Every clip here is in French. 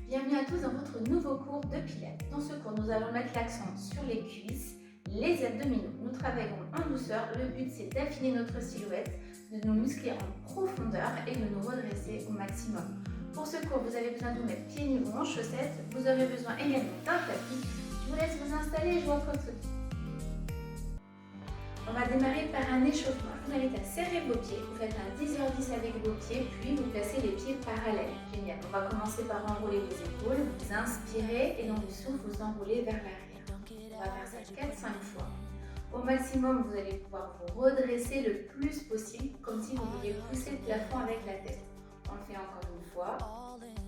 Bienvenue à tous dans votre nouveau cours de pilates. Dans ce cours, nous allons mettre l'accent sur les cuisses, les abdominaux. Nous travaillerons en douceur. Le but, c'est d'affiner notre silhouette, de nous muscler en profondeur et de nous redresser au maximum. Pour ce cours, vous avez besoin de vous mettre pieds nus ou en chaussettes. Vous aurez besoin également d'un tapis. Je vous laisse vous installer et je vous rencontre tout de suite. On va démarrer par un échauffement. Je vous invite à serrer vos pieds. Vous faites un 10h10 avec vos pieds, puis vous placez les pieds parallèles. Génial. On va commencer par enrouler vos épaules. Vous inspirez et dans le souffle, vous enroulez vers l'arrière. On va faire ça 4-5 fois. Au maximum, vous allez pouvoir vous redresser le plus possible, comme si vous vouliez pousser le plafond avec la tête. On le fait encore une fois.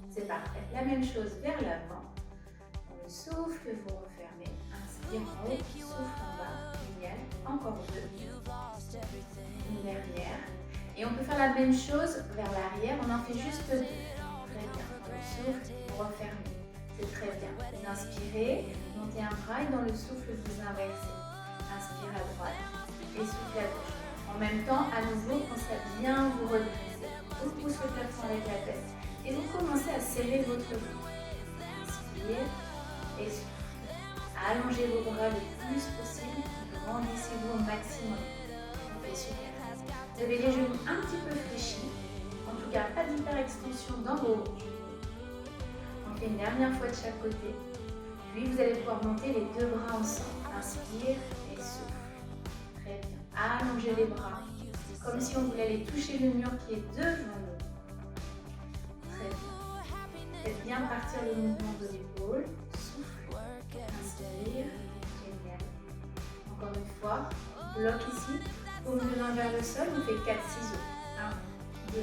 C'est parfait. La même chose vers l'avant. Dans le souffle, vous refermez. Inspire en haut, souffle en bas. Génial. Encore deux. Une dernière. Et on peut faire la même chose vers l'arrière. On en fait juste deux. Très bien. Dans le souffle, vous refermez. C'est très bien. Vous inspirez, montez un bras et dans le souffle, vous inversez. Inspire à droite et souffle à gauche. En même temps, à nouveau, pensez à bien vous redresser. Vous poussez le plafond avec la tête et vous commencez à serrer votre dos. Inspire et souffle. Allongez vos bras le plus possible. Grandissez-vous au maximum. Ok, super. Vous avez les genoux un petit peu fléchis. En tout cas, pas d'hyperextension dans vos genoux. On fait une dernière fois de chaque côté. Puis vous allez pouvoir monter les deux bras ensemble. Inspire et souffle. Très bien. Allongez les bras. Comme si on voulait aller toucher le mur qui est devant nous. Très bien. Faites bien partir le mouvement de l'épaule. Souffle. Inspire. Génial. Encore une fois. Bloc ici. Paume de main vers le sol. On fait 4 ciseaux. 1, 2,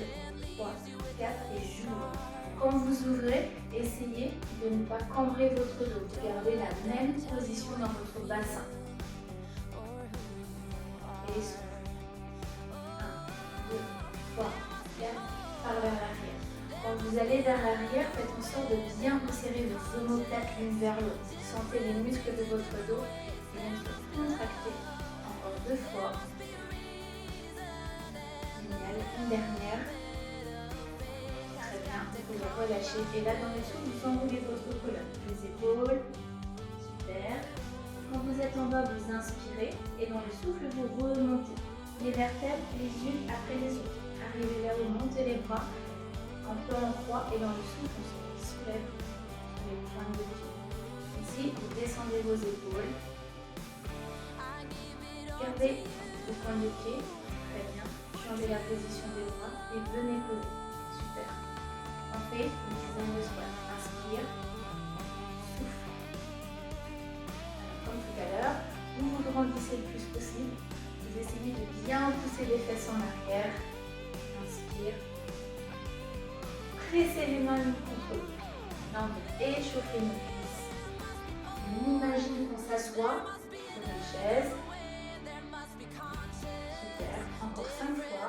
3, 4 et j'ouvre. Quand vous ouvrez, essayez de ne pas cambrer votre dos. Gardez la même position dans votre bassin. Et souffle. 1, 2, 3, 4, par vers l'arrière. Quand vous allez vers l'arrière, faites en sorte de bien resserrer vos omoplates l'une vers l'autre. Sentez les muscles de votre dos qui viennent se contracter. Encore 2 fois. Génial. Une dernière. Très bien. Vous pouvez relâcher. Et là, dans le souffle, vous enroulez votre colonne. Les épaules. Super. Quand vous êtes en bas, vous inspirez. Et dans le souffle, vous remontez. Les vertèbres les unes après les autres. Arrivez là où montez les bras. Un peu en croix. Et dans le souffle, on se soulève les pointes de pied. Ici, vous descendez vos épaules. Gardez le point de pied. Très bien. Changez la position des bras et venez poser. Super. On fait une dizaine de squats. Inspire. Souffle. Comme tout à l'heure, vous vous grandissez le plus possible. Vous essayez de bien pousser les fesses en arrière. Inspire. Pressez les mains l'une contre l'autre. Là, on va échauffer nos cuisses. On imagine qu'on s'assoit sur une chaise. Super. Encore 5 fois.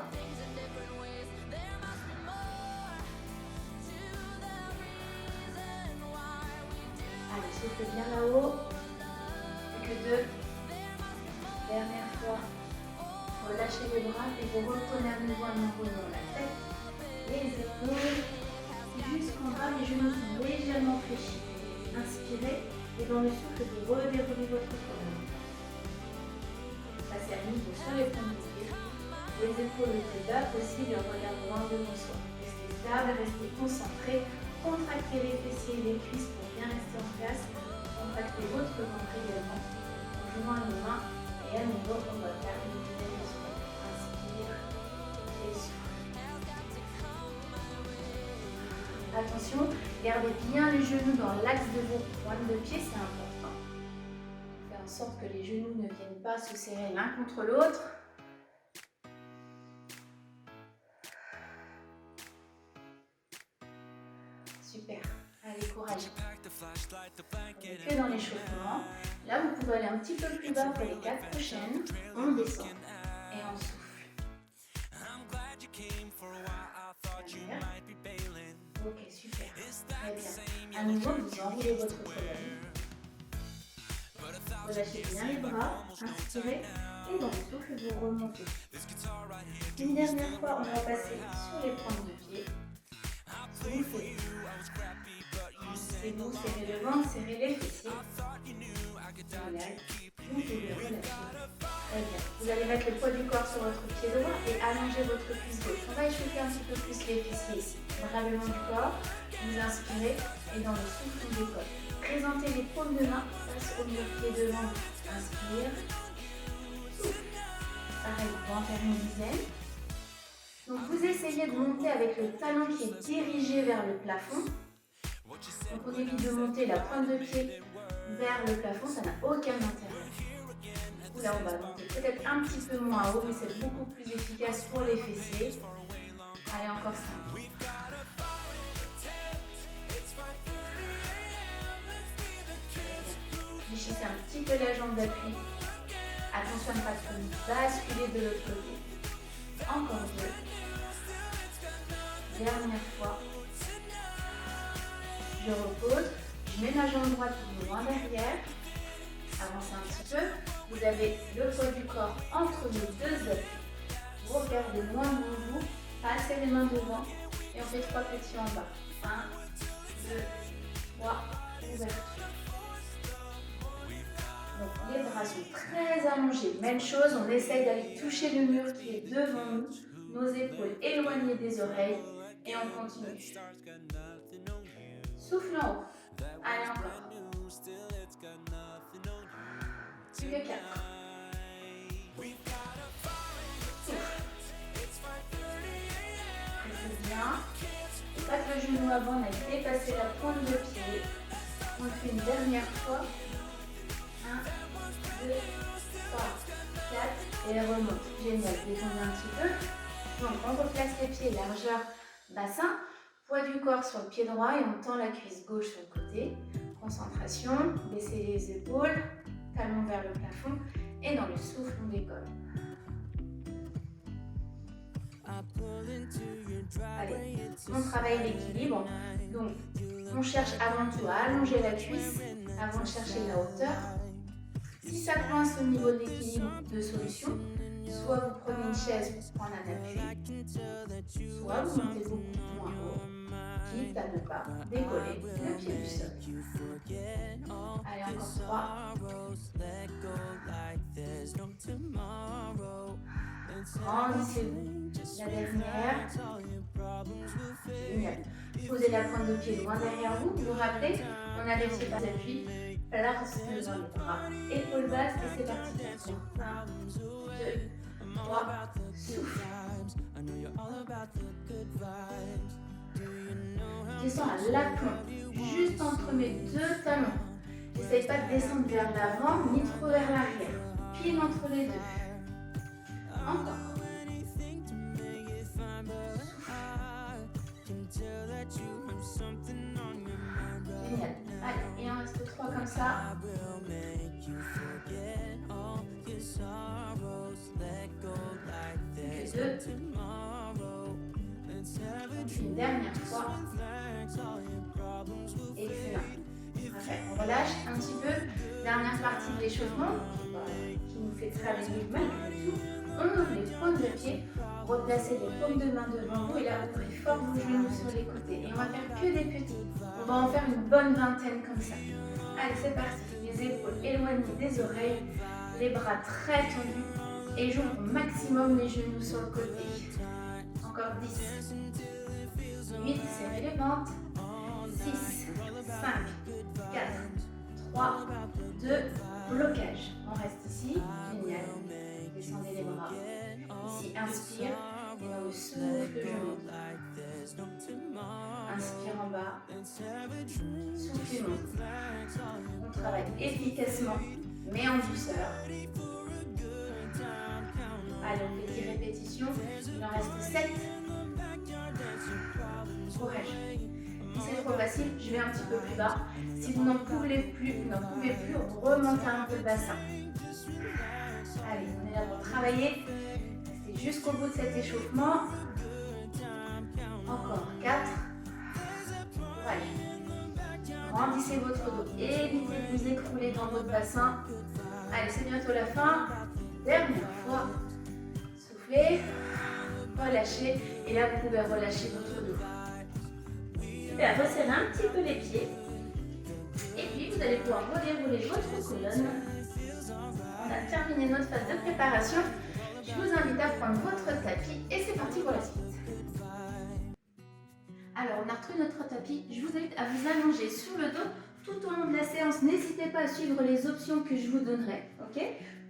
Allez, soufflez bien là-haut. Plus que 2. Dernière fois. Relâchez les bras et vous reprenez à nouveau un enroulement la tête, les épaules. Jusqu'en bas, les genoux sont légèrement fléchis. Inspirez et dans le souffle, vous redéroulez votre colonne. Passez à nouveau sur les points de pied. Les épaules le plus bas possible et en regardant loin devant soi. Restez stable, restez concentré. Contractez les fessiers et les cuisses pour bien rester en place. Contractez votre ventre également. En jouant les mains et à nouveau, on va faire une dizaine de squats. Inspire et souffle. Attention, gardez bien les genoux dans l'axe de vos pointes de pied, c'est important. Faites en sorte que les genoux ne viennent pas se serrer l'un contre l'autre. Super, allez, courage. On n'est que dans l'échauffement. Là, vous pouvez aller un petit peu plus bas pour les 4 prochaines. On descend et on souffle. Ok, super. Très bien. À nouveau, vous enroulez votre colonne. Relâchez bien les bras. Inspirez. Et dans le souffle, vous remontez. Une dernière fois, on va passer sur les pointes de pied. Soufflez. Poussez-vous, serrez le ventre, serrez les fessiers. Voilà, vous pouvez relâcher. Très bien. Vous allez mettre le poids du corps sur votre pied droit et allonger votre cuisse gauche. On va échauffer un petit peu plus les fessiers ici. Bras le long du corps, vous inspirez et dans le souffle, on décolle. Présentez les paumes de main face au mur pied devant. Inspire. Souffle. Pareil, on va en faire une dizaine. Donc vous essayez de monter avec le talon qui est dirigé vers le plafond. Donc on évite de monter la pointe de pied vers le plafond, ça n'a aucun intérêt. Là on va monter peut-être un petit peu moins haut, mais c'est beaucoup plus efficace pour les fessiers. Allez, encore 5. Fléchissez un petit peu la jambe d'appui. Attention à ne pas trop basculer de l'autre côté. Encore 2. Dernière fois. Je repose. Je mets ma jambe droite loin derrière. Avancez un petit peu. Vous avez le poids du corps entre les deux appuis. Vous regardez loin de vous. Passez les mains devant. Et on fait 3 petits en bas. 1, 2, 3. Ouverture. Donc les bras sont très allongés. Même chose, on essaye d'aller toucher le mur qui est devant nous. Nos épaules éloignées des oreilles. Et on continue. Souffle en haut. Allez, encore. Plus que 4. Souffle. Pressez bien. Passe le genou avant, on a dépassé la pointe de pied. On le fait une dernière fois. 1, 2, 3, 4 et remonte. Génial, détendez un petit peu. Donc on replace les pieds largeur bassin, poids du corps sur le pied droit et on tend la cuisse gauche sur le côté. Concentration, baissez les épaules, talons vers le plafond et dans le souffle on décolle. Allez, on travaille l'équilibre. Donc on cherche avant tout à allonger la cuisse avant de chercher la hauteur. Si ça coince au niveau de l'équilibre, deux solutions. Soit vous prenez une chaise pour prendre un appui, soit vous montez beaucoup moins haut, quitte à ne pas décoller le pied du sol. Allez, encore 3. Grandissez-vous. La dernière. Génial. Posez la pointe de pied loin derrière vous. Vous vous rappelez, on a les pieds par appui. Place devant les bras, épaules basses et c'est parti. 1, 2, 3, souffle. Descends à l'aplomb, juste entre mes deux talons. N'essaye pas de descendre vers l'avant ni trop vers l'arrière. Pile entre les deux. Encore. Génial. Allez, et on reste 3 comme ça. Plus que 2. Une dernière fois. Excellent. Parfait. On relâche un petit peu. Dernière partie de l'échauffement qui nous fait travailler malgré tout. On ouvre les paumes de pied. Replacez les paumes de main devant vous et là ouvrez fort vos genoux sur les côtés. Et on va faire que des petits. On va en faire une bonne vingtaine comme ça. Allez, c'est parti. Les épaules éloignées des oreilles, les bras très tendus et j'ouvre au maximum les genoux sur le côté. Encore 10. 8, serrez les ventres. 6, 5, 4, 3, 2, blocage. On reste ici. Génial. Descendez les bras. Ici, inspire et dans le souffle, je monte. Inspire en bas. Souffle et monte. On travaille efficacement, mais en douceur. Allez, on fait 10 répétitions. Il en reste 7. Courage. Si c'est trop facile, je vais un petit peu plus bas. Si vous n'en pouvez plus, remontez un peu le bassin. Allez, on est là pour travailler. Restez jusqu'au bout de cet échauffement. Encore 4. Courage. Grandissez votre dos. Évitez de vous écrouler dans votre bassin. Allez, c'est bientôt la fin. Dernière fois. Soufflez. Relâchez. Et là, vous pouvez relâcher votre dos. Et là, resserrez un petit peu les pieds. pouvoir redérouler votre colonne. On a terminé notre phase de préparation. Je vous invite à prendre votre tapis et c'est parti pour la suite. Alors, on a retrouvé notre tapis. Je vous invite à vous allonger sur le dos tout au long de la séance. N'hésitez pas à suivre les options que je vous donnerai. Ok ?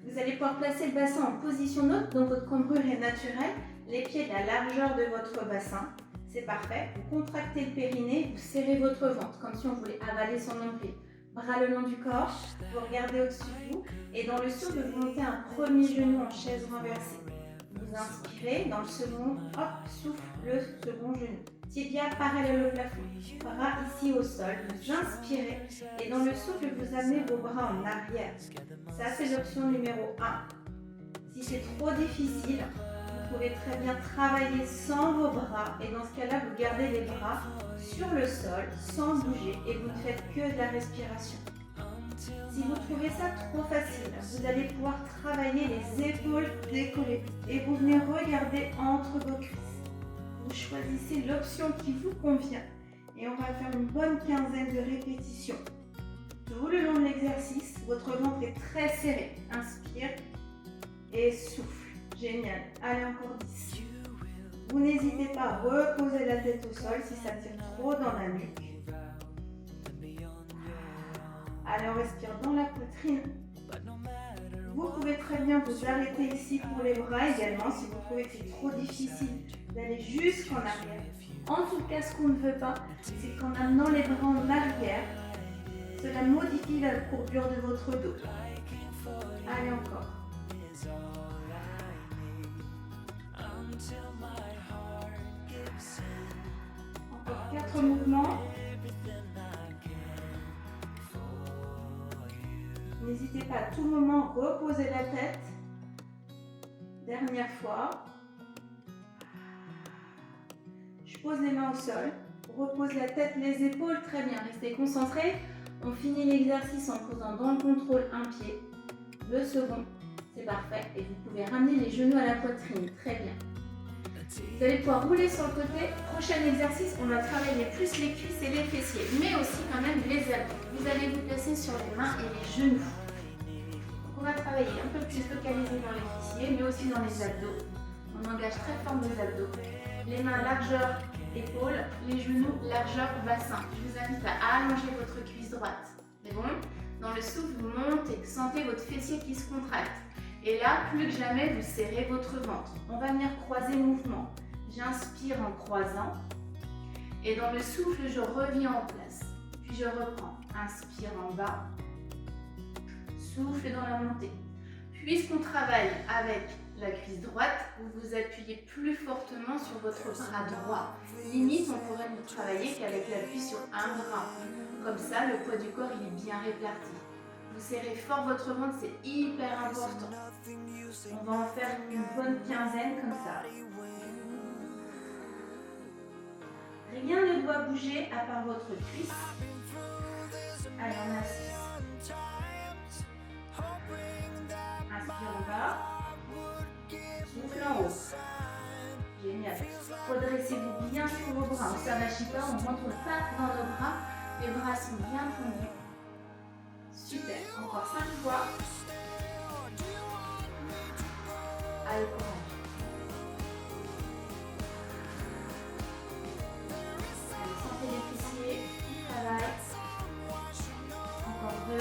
Vous allez pouvoir placer le bassin en position neutre, donc votre cambrure est naturelle. Les pieds de la largeur de votre bassin. C'est parfait. Vous contractez le périnée, vous serrez votre ventre, comme si on voulait avaler son nombril. Bras le long du corps, vous regardez au-dessus de vous. Et dans le souffle, vous montez un premier genou en chaise renversée. Vous inspirez, dans le second, hop, souffle le second genou. Tibia parallèle au plafond, bras ici au sol, vous inspirez et dans le souffle, vous amenez vos bras en arrière. Ça, c'est l'option numéro 1. Si c'est trop difficile, vous pouvez très bien travailler sans vos bras et dans ce cas-là, vous gardez les bras sur le sol sans bouger et vous ne faites que de la respiration. Si vous trouvez ça trop facile, vous allez pouvoir travailler les épaules décollées et vous venez regarder entre vos cuisses. Vous choisissez l'option qui vous convient et on va faire une bonne quinzaine de répétitions. Tout le long de l'exercice, votre ventre est très serré. Inspire et souffle. Génial. Allez, encore 10. Vous n'hésitez pas à reposer la tête au sol si ça tire trop dans la nuque. Allez, on respire dans la poitrine. Vous pouvez très bien vous arrêter ici pour les bras également si vous trouvez que c'est trop difficile d'aller jusqu'en arrière. En tout cas, ce qu'on ne veut pas, c'est qu'en amenant les bras en arrière, cela modifie la courbure de votre dos. Allez, encore. Encore 4 mouvements. N'hésitez pas à tout moment à reposer la tête. Dernière fois. Je pose les mains au sol. Repose la tête, les épaules. Très bien. Restez concentrés. On finit l'exercice en posant dans le contrôle un pied. Le second. C'est parfait. Et vous pouvez ramener les genoux à la poitrine. Très bien. Vous allez pouvoir rouler sur le côté. Prochain exercice, on va travailler plus les cuisses et les fessiers, mais aussi quand même les abdos. Vous allez vous placer sur les mains et les genoux. Donc on va travailler un peu plus localisé dans les fessiers, mais aussi dans les abdos. On engage très fort nos abdos. Les mains largeur épaules, les genoux largeur bassin. Je vous invite à allonger votre cuisse droite. C'est bon? Dans le souffle, vous montez, sentez votre fessier qui se contracte. Et là, plus que jamais, vous serrez votre ventre. On va venir croiser le mouvement. J'inspire en croisant. Et dans le souffle, je reviens en place. Puis je reprends. Inspire en bas. Souffle dans la montée. Puisqu'on travaille avec la cuisse droite, vous vous appuyez plus fortement sur votre bras droit. Limite, on pourrait ne travailler qu'avec l'appui sur un bras. Comme ça, le poids du corps il est bien réparti. Vous serrez fort votre ventre, c'est hyper important. On va en faire une bonne quinzaine comme ça. Rien ne doit bouger à part votre cuisse. Allez, on a 6. Inspire en bas. Souffle en haut. Génial. Redressez-vous bien sur vos bras. On ne s'amachit pas, on ne rentre pas dans nos bras. Les bras sont bien tendus. Super. Encore 5 fois. Allez, courage. Allez, sentez les fessiers qui travaillent. Encore 2.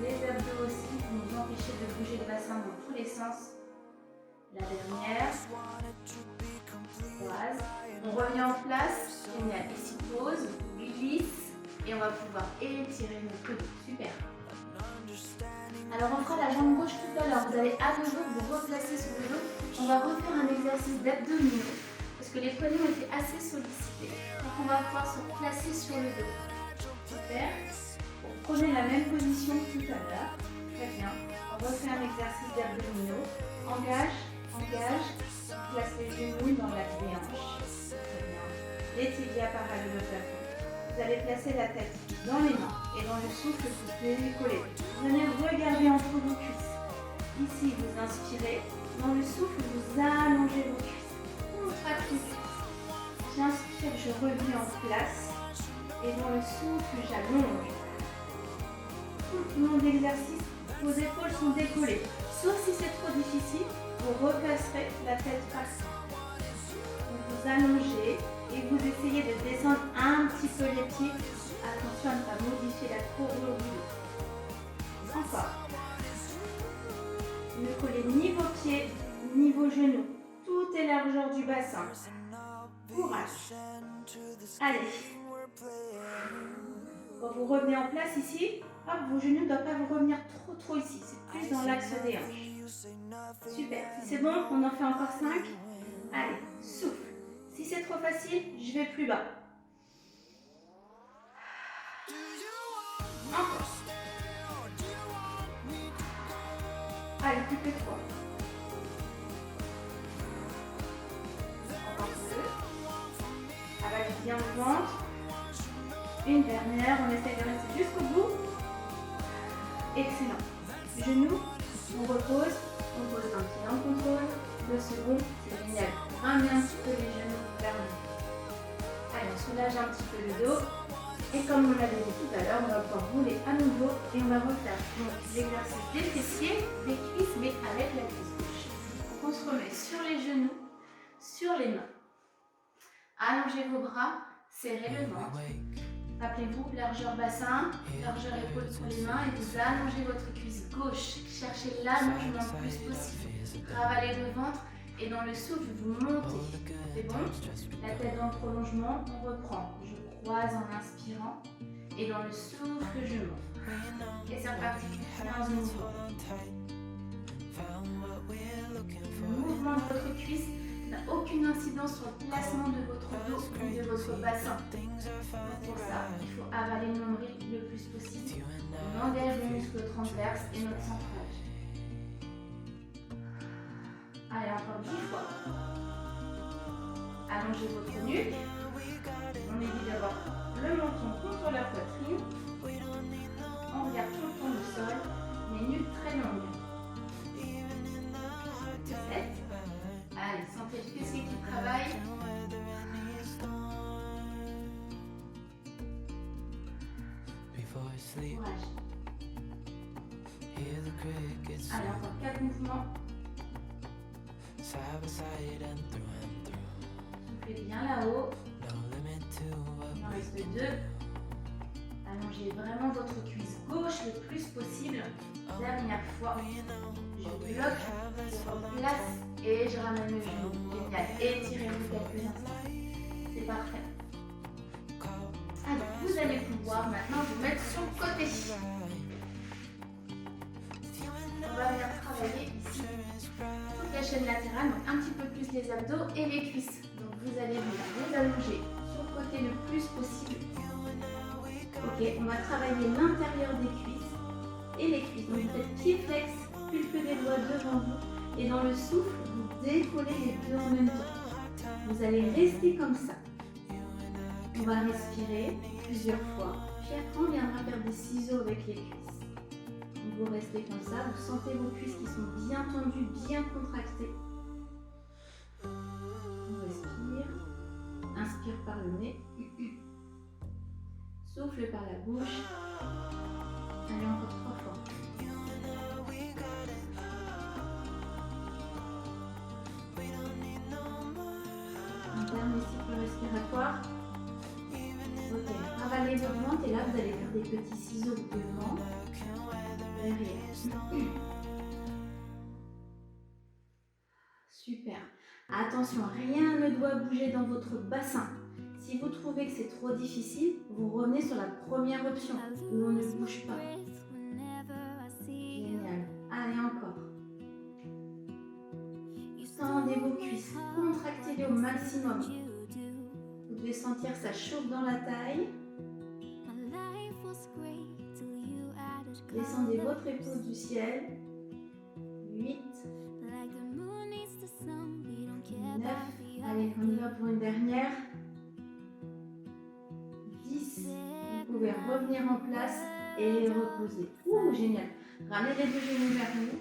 Les abdos aussi, pour nous empêcher de bouger le bassin dans tous les sens. La dernière. Croise. On revient en place. Génial. Ici, pause. Glisse. Et on va pouvoir étirer nos coudes. Super. Alors on fera la jambe gauche tout à l'heure. Vous allez à nouveau vous replacer sur le dos. On va refaire un exercice d'abdominaux parce que les poignets ont été assez sollicités. Donc on va pouvoir se placer sur le dos. Super. Bon, prenez la même position que tout à l'heure. Très bien. On refait un exercice d'abdominaux. Engage, engage. Place les genoux dans la hanche. Très bien. Les tibias parallèles au plafond. Vous allez placer la tête dans les mains et dans le souffle, vous pouvez coller. Venez regarder entre vos cuisses. Ici, vous inspirez. Dans le souffle, vous allongez vos cuisses. Contractez les cuisses. J'inspire, je reviens en place. Et dans le souffle, j'allonge. tout le long de l'exercice, vos épaules sont décollées. Sauf si c'est trop difficile, vous replacerez la tête par terre. Vous allongez et vous essayez de descendre un petit peu les pieds. Attention à ne pas modifier la courbure du dos. Encore. Ne collez ni vos pieds, ni vos genoux. Toutes les largeurs du bassin. Courage. Allez. Quand vous revenez en place ici, hop, vos genoux ne doivent pas vous revenir trop ici. C'est plus dans l'axe des hanches. Super. Si c'est bon, on en fait encore 5. Allez, souffle. Si c'est trop facile, je vais plus bas. Encore. Allez, plus que 3. Encore 2. Avalez bien le ventre. Une dernière, on essaie de rester jusqu'au bout. Excellent. Genoux, on repose. On pose un pied en contrôle. Le second, c'est génial. Ramenez un petit peu les genoux vers nous. Allez, on soulage un petit peu le dos. Et comme on l'avait dit tout à l'heure, on va pouvoir rouler à nouveau et on va refaire l'exercice des fessiers, des cuisses, mais avec la cuisse gauche. Donc on se remet sur les genoux, sur les mains. Allongez vos bras, serrez le ventre. Rappelez-vous, largeur bassin, largeur épaule pour les mains et vous allongez votre cuisse gauche. Cherchez l'allongement le plus possible. Ravalez le ventre et dans le souffle, vous montez. C'est bon? La tête dans le prolongement, on reprend. Je croise en inspirant et dans le souffle, je monte. Et c'est reparti. 15 mouvements. Le mouvement de votre cuisse n'a aucune incidence sur le placement de votre dos ou de votre bassin. Pour ça, il faut avaler le nombril le plus possible. On engage le muscle transverse et notre centrage. Allez, encore 10 fois. Allongez votre nuque. On évite d'avoir le menton contre la poitrine. On regarde tout le temps le sol, mais nuque très longue. 7. Allez, sentez le fessier qui travaille. Courage. Allez, encore 4 mouvements. Soufflez bien là-haut. Il en reste 2. Allongez vraiment votre cuisse gauche le plus possible. Dernière fois. Je bloque, je replace et je ramène le genou. Génial. Étirez-vous quelques instants. C'est parfait. Allez, vous allez pouvoir maintenant vous mettre sur le côté. On va venir travailler ici toute la chaîne latérale, donc un petit peu plus les abdos et les cuisses. Donc vous allez vous allonger sur le côté le plus possible. Ok, on va travailler l'intérieur des cuisses et les cuisses. Donc vous faites pied flex, pulpe des doigts devant vous et dans le souffle, vous décollez les deux en même temps. Vous allez rester comme ça. On va respirer plusieurs fois. Puis après, on viendra faire des ciseaux avec les cuisses. Donc vous restez comme ça, vous sentez vos cuisses qui sont bien tendues, bien contractées. On respire. Inspire par le nez. Souffle par la bouche. Allez, encore 3 fois. Un dernier cycle respiratoire. Ok, ravalez votre ventre et là vous allez faire des petits ciseaux devant, derrière. Super. Attention, rien ne doit bouger dans votre bassin. Si vous trouvez que c'est trop difficile, vous revenez sur la première option où on ne bouge pas. Génial. Allez, encore. Tendez vos cuisses, contractez-les au maximum. Vous devez sentir que ça chauffe dans la taille. Descendez votre épaule du ciel. 8. 9. Allez, on y va pour une dernière. 10. Vous pouvez revenir en place et reposer. Ouh, génial. Ramenez les deux genoux vers vous.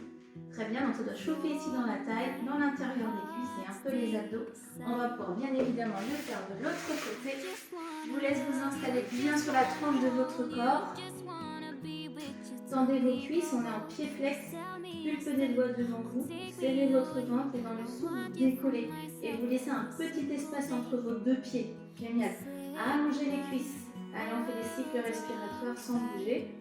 Très bien, donc ça doit chauffer ici dans la taille, dans l'intérieur des cuisses et un peu les abdos. On va pouvoir bien évidemment le faire de l'autre côté. Je vous laisse vous installer bien sur la tranche de votre corps. Tendez vos cuisses, on est en pied flex. Pulpez les doigts devant vous, serrez votre ventre et dans le souffle, vous décollez. Et vous laissez un petit espace entre vos deux pieds. Génial. Allongez les cuisses. Allez, on fait des cycles respiratoires sans bouger.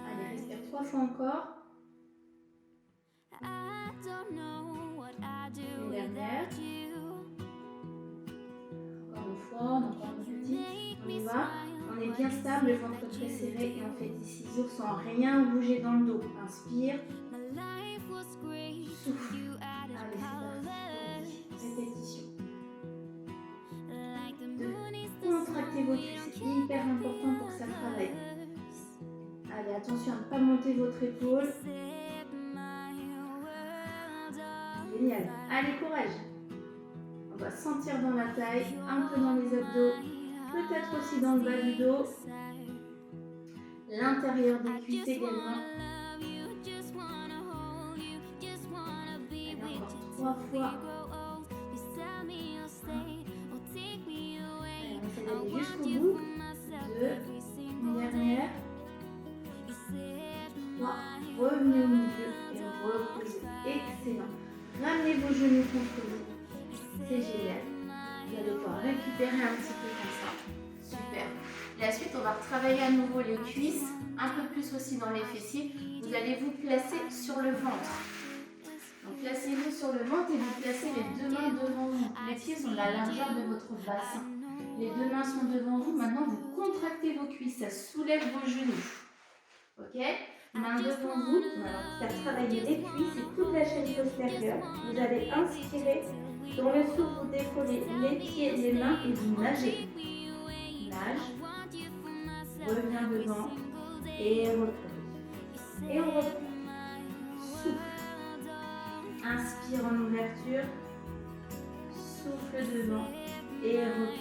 Allez, respire 3 fois encore. Une dernière. Encore une fois, on encore une petite. On y va. On est bien stable, le ventre très serré et on fait des ciseaux sans rien bouger dans le dos. Inspire. Souffle. Allez, c'est parti. Répétition. 2. Contractez vos cuisses, c'est hyper important pour que ça travaille. Allez, attention à ne pas monter votre épaule. Génial. Allez, courage. On va sentir dans la taille, un peu dans les abdos, peut-être aussi dans le bas du dos, l'intérieur des cuisses également. Allez, encore 3 fois. Allez, on essaie d'aller jusqu'au bout. 2, une dernière. 3, revenez au milieu et reposez. Excellent. Ramenez vos genoux contre vous. C'est génial. Vous allez pouvoir récupérer un petit peu comme ça. Super. La suite, on va retravailler à nouveau les cuisses, un peu plus aussi dans les fessiers. Vous allez vous placer sur le ventre. Donc placez-vous sur le ventre et vous placez les deux mains devant vous. Les pieds sont de la largeur de votre bassin. Les deux mains sont devant vous. Maintenant, vous contractez vos cuisses. Ça soulève vos genoux. Ok? Main devant vous. On va faire travailler les cuisses et toute la chaîne postérieure. Vous allez inspirer. Dans le souffle, vous décollez les pieds, les mains et vous nagez. Nage. Reviens devant. Et repose. Et on reprend. Souffle. Inspire en ouverture. Souffle devant. Et repose.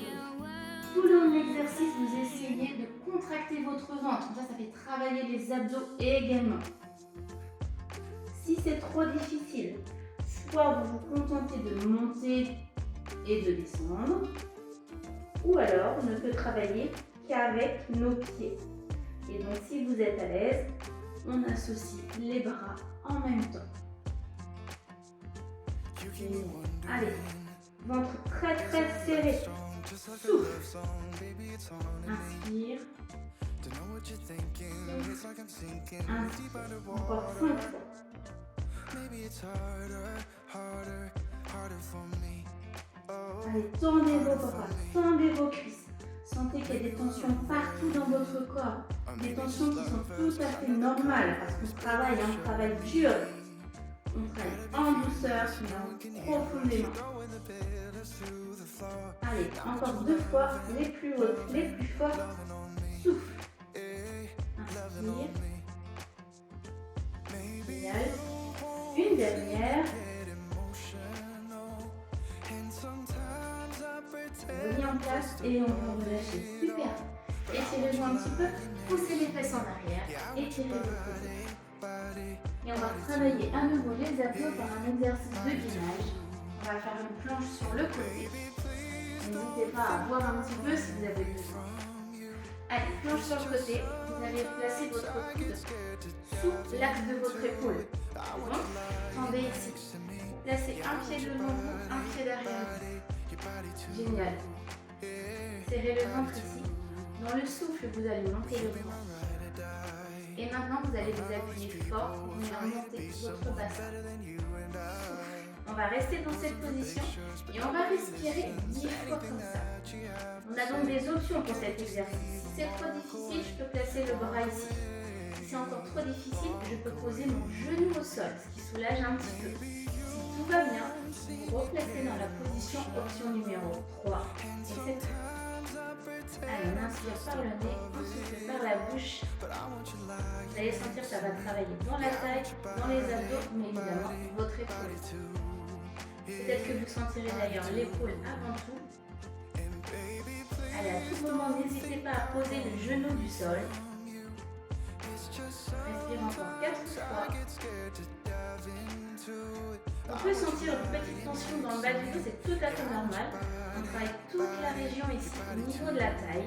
Tout le long de l'exercice, vous essayez de contracter votre ventre. Ça fait travailler les abdos également. Si c'est trop difficile, soit vous vous contentez de monter et de descendre, ou alors on ne peut travailler qu'avec nos pieds. Et donc si vous êtes à l'aise, on associe les bras en même temps. Allez, ventre très très serré. Souffle. Inspire. Souffle. Inspire. Encore 5 fois. Allez, tendez vos bras, tendez vos cuisses. Sentez qu'il y a des tensions partout dans votre corps. Des tensions qui sont tout à fait normales parce qu'on travaille un travail dur. On travaille en douceur, mais profondément. Allez, encore 2 fois, les plus hautes, les plus fortes. Souffle. Inspire. Génial. Une dernière. Revenez en place et on va relâcher. Super. Étirez-vous un petit peu. Poussez les fesses en arrière. Étirez vos côtés. Et on va travailler à nouveau les abdos par un exercice de gainage. On va faire une planche sur le côté. N'hésitez pas à voir un petit peu si vous avez besoin. Allez, planche sur le côté. Vous allez placer votre coude sous l'axe de votre épaule. Bon, tendez ici. Vous placez un pied devant vous, un pied derrière vous. Génial. Serrez le ventre ici. Dans le souffle, vous allez monter le ventre. Et maintenant, vous allez vous appuyer fort pour venir monter votre bassin. On va rester dans cette position et on va respirer 10 fois comme ça. On a donc des options pour cet exercice. Si c'est trop difficile, je peux placer le bras ici. Si c'est encore trop difficile, je peux poser mon genou au sol, ce qui soulage un petit peu. Si tout va bien, vous replacez dans la position option numéro 3. Et c'est tout. Allez, on inspire par le nez, on souffle par la bouche. Vous allez sentir que ça va travailler dans la taille, dans les abdos, mais évidemment votre épaule. Peut-être que vous sentirez d'ailleurs l'épaule avant tout. Allez, à tout moment, n'hésitez pas à poser le genou du sol. Respire encore 4 fois. On peut sentir une petite tension dans le bas du dos, c'est tout à fait normal. On travaille toute la région ici, au niveau de la taille.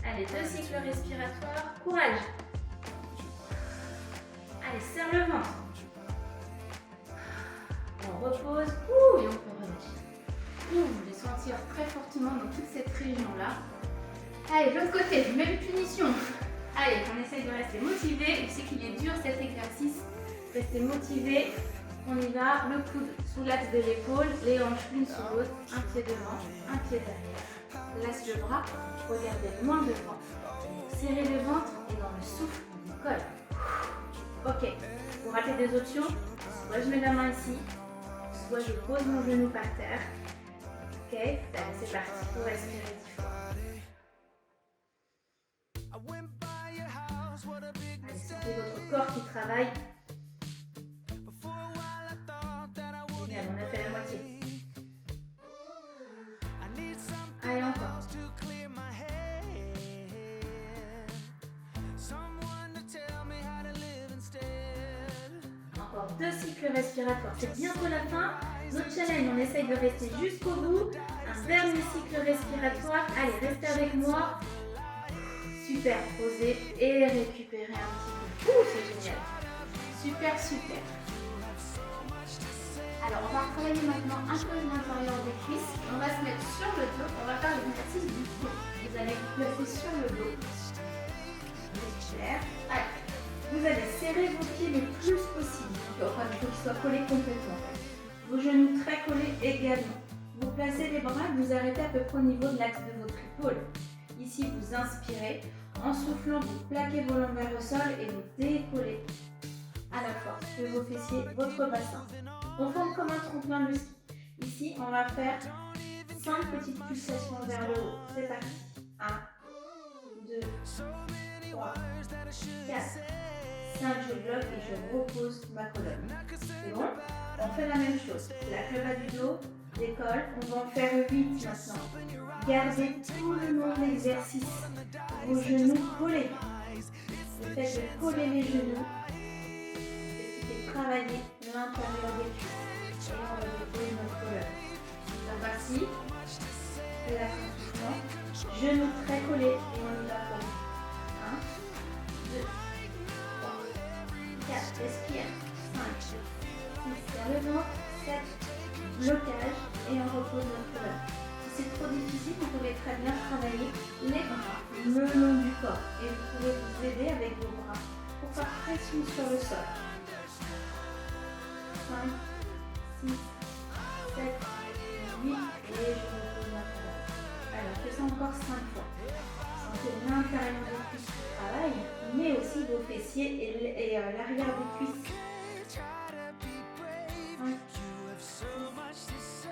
Allez, 2 cycles respiratoires. Courage. Allez, serre le ventre. On repose. Et on peut relâcher. Vous les sentir très fortement dans toute cette région-là. Allez, de l'autre côté, même punition. Allez, on essaye de rester motivé. Je sais qu'il est dur cet exercice. Restez motivé. On y va. Le coude sous l'axe de l'épaule, les hanches l'une sur l'autre. Un pied devant, un pied derrière. Laisse le bras. Regardez loin devant. Serrez le ventre et dans le souffle, on colle. Ok. Vous ratez des options. Soit je mets la main ici, soit je pose mon genou par terre. Ok. Allez, c'est parti. Vous respirez 10 fois. Allez, sentez votre corps qui travaille. Génial, on a fait la moitié. Allez, encore. Encore 2 cycles respiratoires. C'est bientôt la fin. Notre challenge, on essaye de rester jusqu'au bout. Un dernier cycle respiratoire. Allez, restez avec moi. Super, posez et récupérez un petit peu. C'est génial. Super, super. Alors, on va travailler maintenant un peu l'intérieur des cuisses. On va se mettre sur le dos. On va faire l'exercice du dos. Vous allez vous placer sur le dos. Super. Allez. Vous allez serrer vos pieds le plus possible. Enfin, il faut qu'ils soient collés complètement. Vos genoux très collés également. Vous placez les bras, vous arrêtez à peu près au niveau de l'axe de votre épaule. Ici, vous inspirez. En soufflant, vous plaquez vos lombaires au sol et vous décollez à la force de vos fessiers, votre bassin. On forme comme un tremplin de ski. Ici, on va faire 5 petites pulsations vers le haut. C'est parti. 1, 2, 3, 4, 5. Je bloque et je repose ma colonne. C'est bon? On fait la même chose. La le bas du dos décolle. On va en faire 8 maintenant. Gardez tout le long de l'exercice vos genoux collés. Le fait de coller les genoux, c'est travailler l'intérieur des cuisses. Et on va décoller notre colonne. C'est parti. Et là, soufflement. Genoux très collés et on y va pour 1, 2, 3, 4, respire, 5, 6, serre le ventre, 7, blocage et on repose notre colonne. Si c'est trop difficile, vous pouvez très bien travailler les bras le long du corps et vous pouvez vous aider avec vos bras pour faire pression sur le sol. 5, 6, 7, 8 et je repose ma colonne. Alors, je fais ça encore 5 fois. Sentez l'intérieur des cuisses qui travaille, mais aussi vos fessiers et l'arrière des cuisses. 5, 6,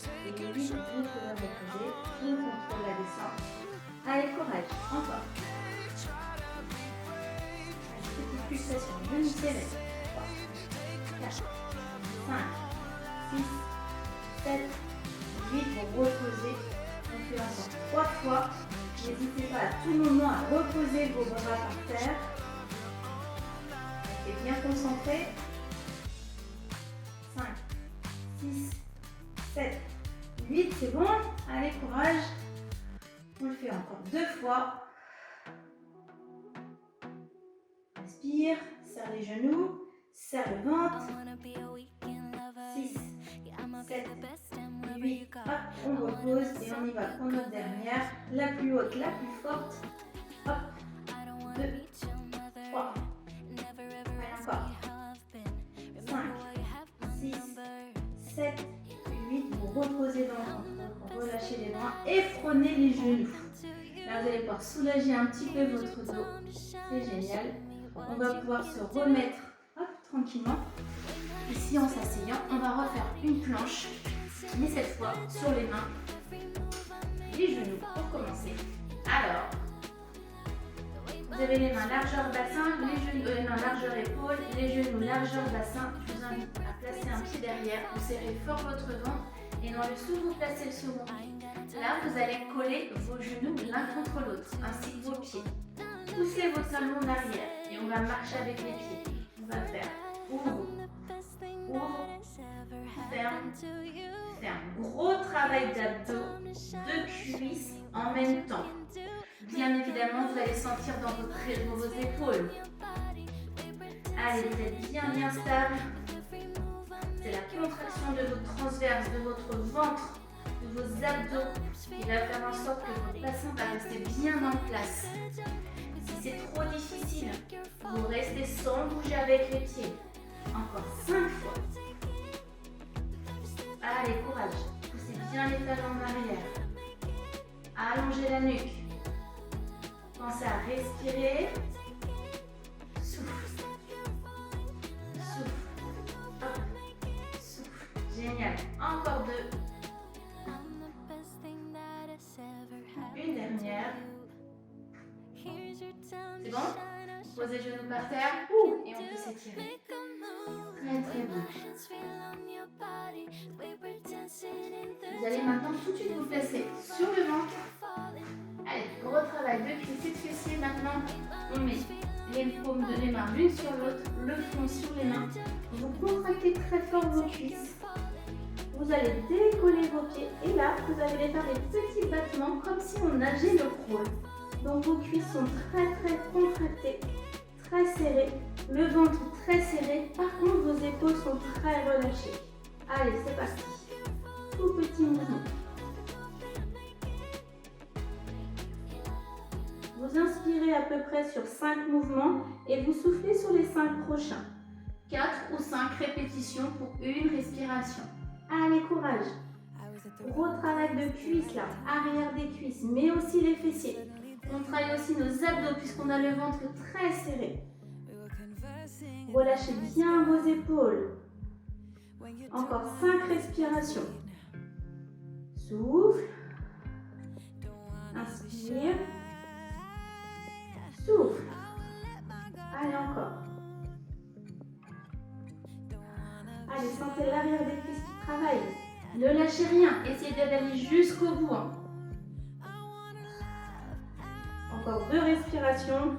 7 et 8, vous pouvez reposer, on contrôle la descente. Allez, courage, encore. Allez, petite pulsation, genoux serrés. 3, 4, 5, 6, 7, 8, vous reposez. On fait encore 3 fois. N'hésitez pas à tout moment à reposer vos bras par terre. Restez bien concentré. 5, 6, 7, 8, c'est bon. Allez, courage. On le fait encore 2 fois. Respire, serre les genoux, serre le ventre. 6, 7, 8, hop, on repose et on y va pour notre dernière. La plus haute, la plus forte. Hop, 2, 3. Allez, encore. 5, 6, 7, 8. Vous reposez dans le ventre. Relâchez les bras et prenez les genoux. Là, vous allez pouvoir soulager un petit peu votre dos. C'est génial. On va pouvoir se remettre hop, tranquillement. Ici, en s'asseyant, on va refaire une planche, mais cette fois sur les mains, les genoux pour commencer. Alors, vous avez les mains largeur bassin, les mains largeur épaule, les genoux largeur bassin. Je vous invite à placer un pied derrière, vous serrez fort votre ventre et dans le sous, vous placez le second. Là, vous allez coller vos genoux l'un contre l'autre, ainsi que vos pieds. Poussez vos talons en arrière et on va marcher avec les pieds. On va faire ouvre, ouvre, ferme, ferme. Gros travail travail d'abdos, de cuisses en même temps. Bien évidemment, vous allez sentir dans vos épaules. Allez, vous êtes bien stable. C'est la contraction de votre transverse, de votre ventre, de vos abdos qui va faire en sorte que votre bassin va rester bien en place. Si c'est trop difficile, vous restez sans bouger avec les pieds. Encore 5 fois. Allez, courage. Poussez bien les talons en arrière. Allongez la nuque. Pensez à respirer. Souffle. Souffle. Hop. Souffle. Génial. Encore 2. Une dernière. C'est bon? Posez les genoux par terre. Et on peut s'étirer. Très bien. Vous allez maintenant tout de suite vous placer sur le ventre. Allez, gros travail de cuisses et de fessiers. Maintenant, on met les paumes de les mains l'une sur l'autre, le front sur les mains. Vous contractez très fort vos cuisses. Vous allez décoller vos pieds et là, vous allez faire des petits battements comme si on nageait le crawl. Donc vos cuisses sont très contractées, très serrées, le ventre très serré. Par contre, vos épaules sont très relâchées. Allez, c'est parti. Tout petit mouvement. Vous inspirez à peu près sur 5 mouvements et vous soufflez sur les 5 prochains. 4 ou 5 répétitions pour une respiration. Allez, courage. Gros travail de cuisses là, arrière des cuisses, mais aussi les fessiers. On travaille aussi nos abdos puisqu'on a le ventre très serré. Relâchez bien vos épaules. Encore 5 respirations. Souffle. Inspire. Souffle. Allez, encore. Allez, sentez l'arrière des cuisses qui travaille. Ne lâchez rien. Essayez d'aller jusqu'au bout. Encore 2 respirations.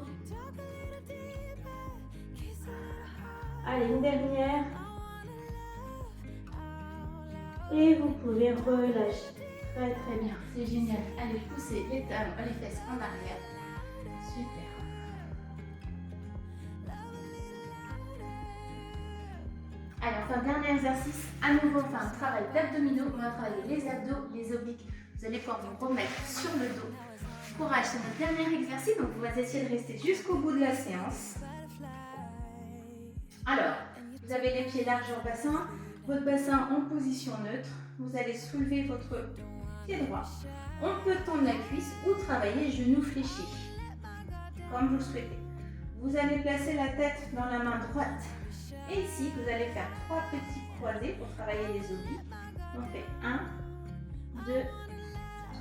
Allez, une dernière. Et vous pouvez relâcher. Très bien. C'est génial. Allez, poussez les talons, les fesses en arrière. Super. Allez, enfin, dernier exercice. À nouveau, on fait un travail d'abdominaux. On va travailler les abdos, les obliques. Vous allez pouvoir vous remettre sur le dos. Courage, c'est notre dernier exercice. Donc, on va essayer de rester jusqu'au bout de la séance. Alors, vous avez les pieds largeur bassin. Votre bassin en position neutre. Vous allez soulever votre pied droit. On peut tendre la cuisse ou travailler genou fléchi, comme vous le souhaitez. Vous allez placer la tête dans la main droite. Et ici, vous allez faire 3 petits croisés pour travailler les obliques. On fait 1, 2,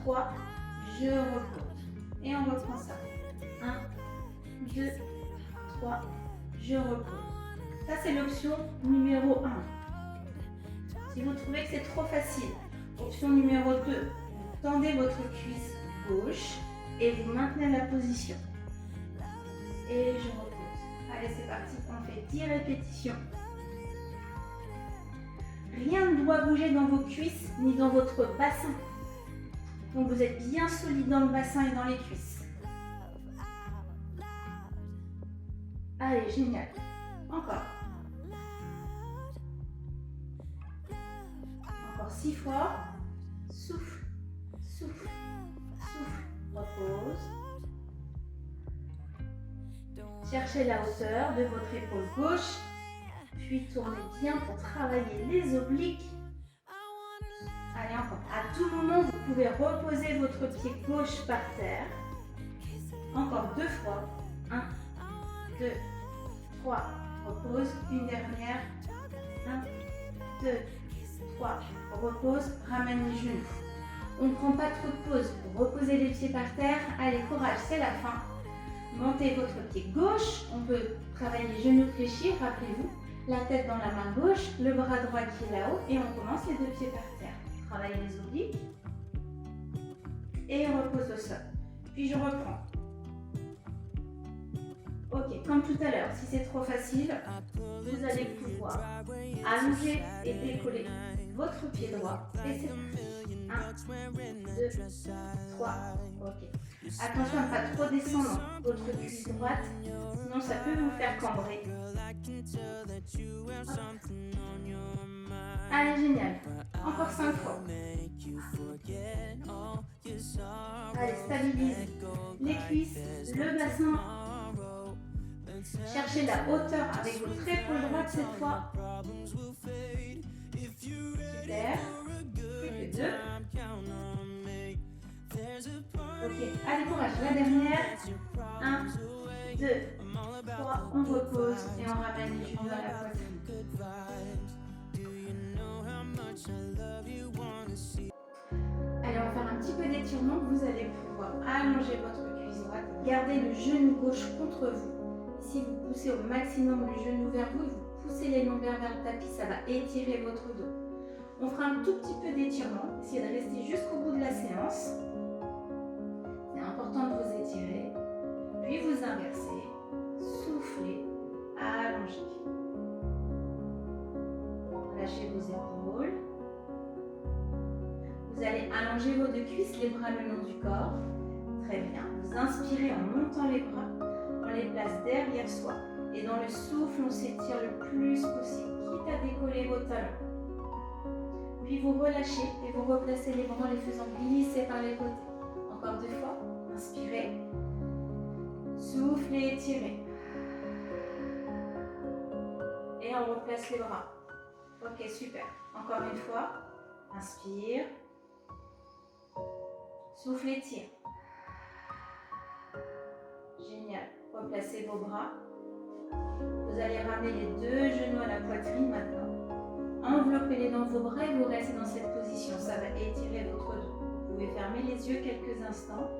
3, je repose. Et on reprend ça. 1, 2, 3, je repose. Ça, c'est l'option numéro 1. Si vous trouvez que c'est trop facile, option numéro 2, vous tendez votre cuisse gauche et vous maintenez la position. Et je repose. Allez, c'est parti, on fait 10 répétitions. Rien ne doit bouger dans vos cuisses ni dans votre bassin. Donc vous êtes bien solide dans le bassin et dans les cuisses. Allez, génial. Encore. Encore 6 fois. Souffle, souffle, souffle. Repose. Cherchez la hauteur de votre épaule gauche. Puis tournez bien pour travailler les obliques. Allez, encore. À tout moment, vous pouvez reposer votre pied gauche par terre. Encore 2 fois. 1, 2, 3. Repose. Une dernière. 1, 2, 3. Repose. Ramène les genoux. On ne prend pas trop de pause. Reposez les pieds par terre. Allez, courage, c'est la fin. Montez votre pied gauche. On peut travailler les genoux fléchis, rappelez-vous. La tête dans la main gauche, le bras droit qui est là-haut. Et on commence les 2 pieds par terre. Travaillez les obliques. Et on repose au sol. Puis je reprends. Ok, comme tout à l'heure, si c'est trop facile, vous allez pouvoir allonger et décoller votre pied droit. Et c'est parti. 1, 2, 3. Ok. Attention à ne pas trop descendre votre cuisse droite, sinon ça peut vous faire cambrer. Hop. Allez, génial. Encore 5 fois. Allez, stabilise les cuisses, le bassin. Cherchez la hauteur avec votre épaule droite cette fois. Super. Plus que 2. Ok, allez, courage. La dernière. 1, 2, 3. On repose et on ramène les genoux à la poitrine. Allez, on va faire un petit peu d'étirement. Vous allez pouvoir allonger votre cuisse droite. Gardez le genou gauche contre vous. Si vous poussez au maximum le genou vers vous, vous poussez les lombaires vers le tapis, ça va étirer votre dos. On fera un tout petit peu d'étirement. Essayez de rester jusqu'au bout de la séance. C'est important de vous étirer. Puis vous inversez. Soufflez. Allongez. Lâchez vos épaules. Vous allez allonger vos deux cuisses, les bras le long du corps. Très bien. Vous inspirez en montant les bras. On les place derrière soi. Et dans le souffle, on s'étire le plus possible, quitte à décoller vos talons. Puis vous relâchez et vous replacez les bras en les faisant glisser par les côtés. Encore 2 fois. Inspirez. Soufflez, étirez. Et on replace les bras. Ok, super. Encore une fois. Inspire. Souffle, étire. Génial. Replacez vos bras. Vous allez ramener les deux genoux à la poitrine maintenant. Enveloppez-les dans vos bras et vous restez dans cette position. Ça va étirer votre dos. Vous pouvez fermer les yeux quelques instants.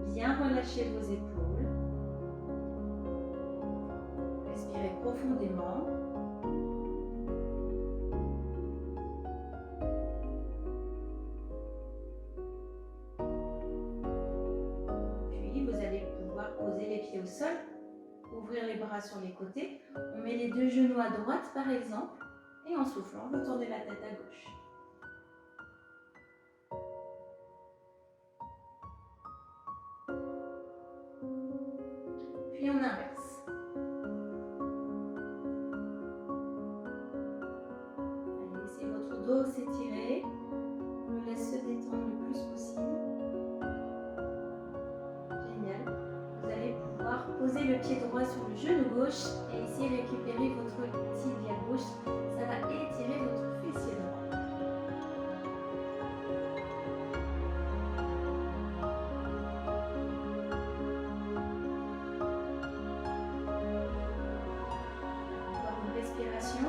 Bien relâcher vos épaules. Respirez profondément. Puis vous allez pouvoir poser les pieds au sol. Ouvrir les bras sur les côtés. On met les deux genoux à droite par exemple. Et en soufflant, vous tournez la tête à gauche. Puis on inverse. Allez, laissez votre dos s'étirer. On le laisse se détendre le plus possible. Génial. Vous allez pouvoir poser le pied droit sur le genou gauche et essayer de récupérer votre tibia gauche. Ça va étirer votre fessier droit. Encore une respiration.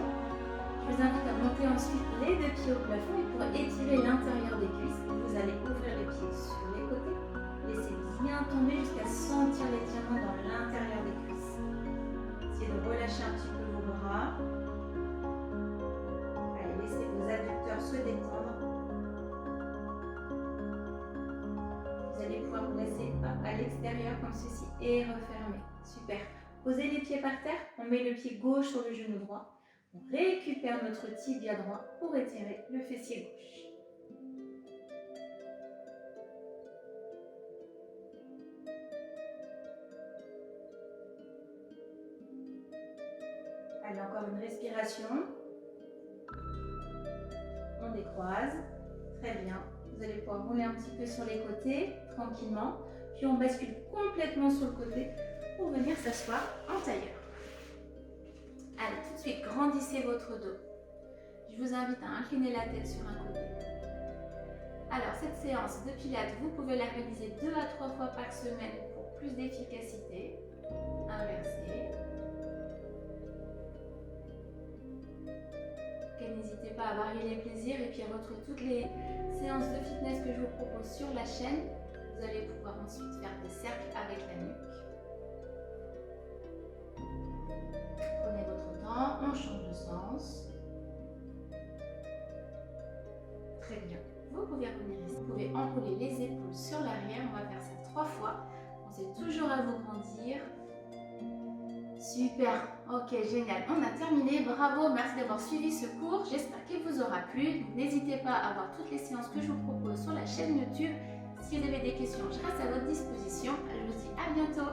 Je vous invite à monter ensuite les deux pieds au plafond et pour étirer l'intérieur des cuisses, vous allez ouvrir les pieds sur les côtés. Laissez bien tomber jusqu'à sentir l'étirement dans l'intérieur des cuisses. Essayez de relâcher un petit peu vos bras. Allez, laissez vos adducteurs se détendre. Vous allez pouvoir vous laisser à l'extérieur comme ceci et refermer. Super. Posez les pieds par terre. On met le pied gauche sur le genou droit. On récupère notre tibia droit pour étirer le fessier gauche. Allez, encore une respiration. On décroise. Très bien. Vous allez pouvoir rouler un petit peu sur les côtés, tranquillement. Puis on bascule complètement sur le côté pour venir s'asseoir en tailleur. Allez, tout de suite, grandissez votre dos. Je vous invite à incliner la tête sur un côté. Alors, cette séance de pilates, vous pouvez la réaliser 2 à 3 fois par semaine pour plus d'efficacité. Inversez. N'hésitez pas à varier les plaisirs et puis à retrouver toutes les séances de fitness que je vous propose sur la chaîne. Vous allez pouvoir ensuite faire des cercles avec la nuque. Prenez votre temps, on change de sens. Très bien. Vous pouvez revenir ici. Vous pouvez enrouler les épaules sur l'arrière. On va faire ça 3 fois. Pensez toujours à vous grandir. Super, ok, génial. On a terminé, bravo, merci d'avoir suivi ce cours. J'espère qu'il vous aura plu. Donc, n'hésitez pas à voir toutes les séances que je vous propose sur la chaîne YouTube. Si vous avez des questions, je reste à votre disposition. Je vous dis à bientôt.